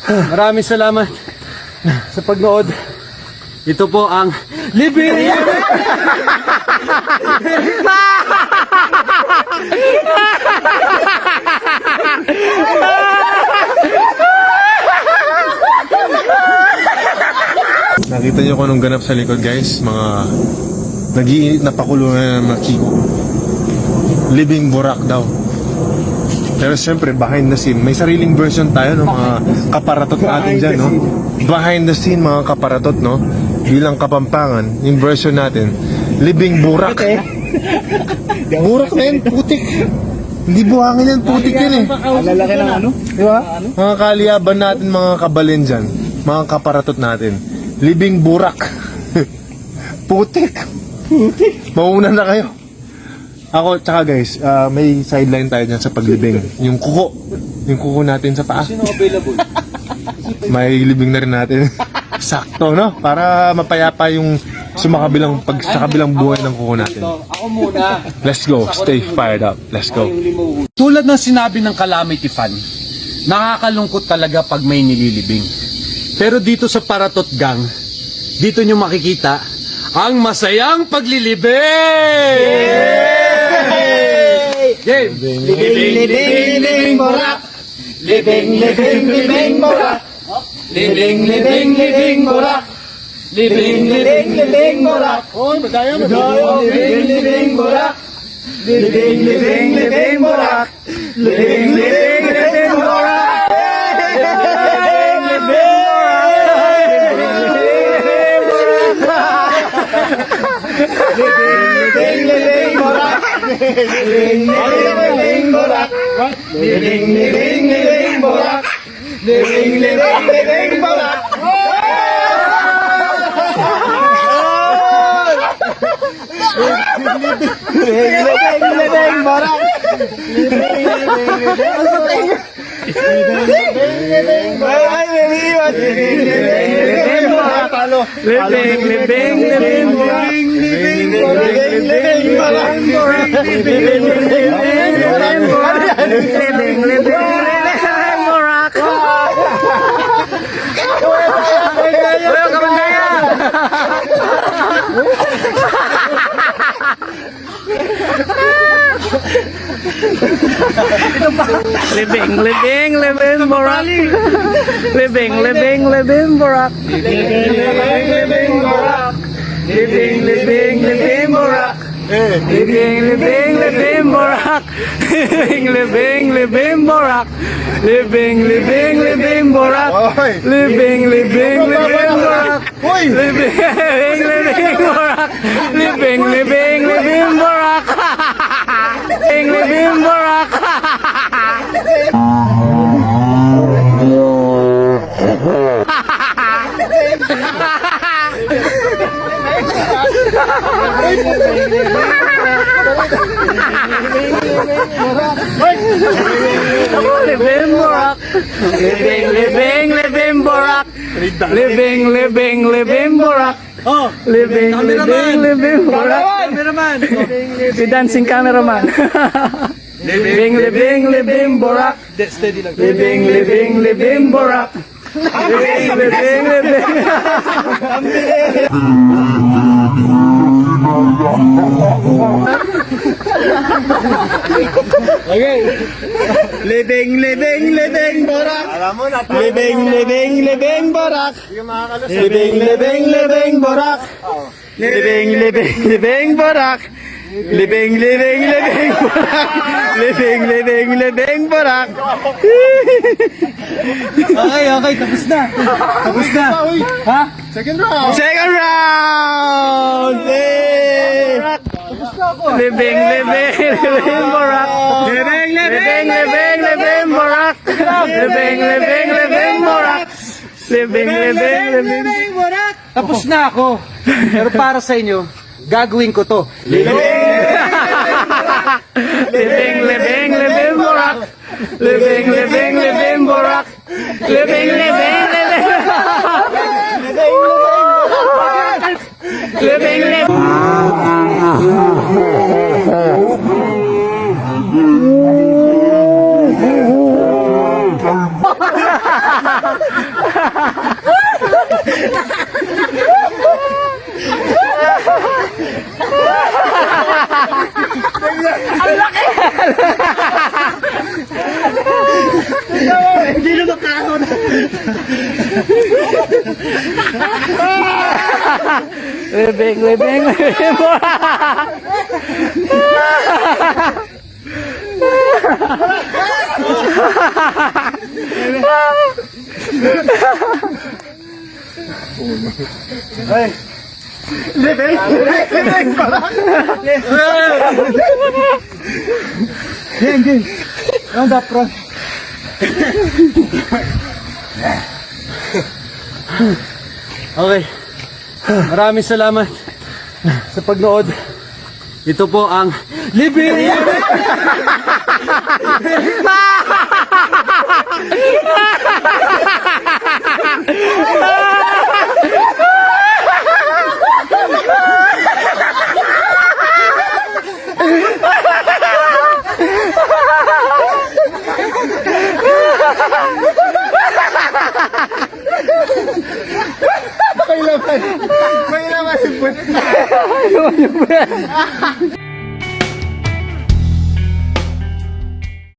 Maraming salamat sa pagnood. Ito po ang Libing! Nakita niyo kung anong ganap sa likod, guys. Mga nag-iinit na pakulo na ng mga kiko. Libing Borak daw. Pero siyempre, behind the scene, may sariling version tayo ng mga kaparatot natin dyan, no? Behind the scene, mga kaparatot, no? Bilang Kapampangan, yung version natin, Libing Borak. Borak na yun, putik. Hindi buhangin yan, putik yan eh. Lalaki ng ano? Di ba? Mga kaliaban natin, mga kabalin dyan, mga kaparatot natin, Libing Borak. Putik. Putik. Mauna na kayo. Ako, tsaka guys, may sideline tayo dyan sa paglibing. Yung kuko. Yung kuko natin sa paa. Sino available? May libing na rin natin. Sakto, no? Para mapayapa yung sa kabilang buhay ng kuko natin. Ako muna. Let's go. Stay fired up. Let's go. Tulad ng sinabi ng Calamity Fan, nakakalungkot talaga pag may nililibing. Pero dito sa Paratot Gang, dito nyo makikita ang masayang paglilibing! Game! Libing Borak! Libing Borak! Libing Borak! Libing Borak! Oh, madaya, Libing Borak! Libing Borak! Libing Borak! Libing Borak! Libing Borak! Libing Borak! Libing Borak! Libing Borak! Libing Borak. Libing Borak. Libing Borak! Libing Borak. Libing Borak. Libing Borak. Libing Borak. Libing Borak. Libing Borak. Libing Borak. Libing Borak. Libing Borak. Libing Borak. Libing Borak. Oh, Libing Borak. cameraman! Si dancing cameraman. Libing Borak. Steady lang. Libing Borak. Libing. Okay. Libing Borak! Libing Borak! Libing Borak! Libing Borak! Libing Borak! Okay, tapos na. Ha? Second round! Hey! Libing Borak. Libing Borak. Libing Borak. Libing Borak. Tapos na ako. Pero para sa inyo, gagawin ko to. Libing Borak. Libing Borak. Libing Hindi na makahon. Libing Borak. Libing Borak. Game. Ang dapron. Okay. Maraming salamat sa pagnood. Ito po ang Libing! May laman. May laman.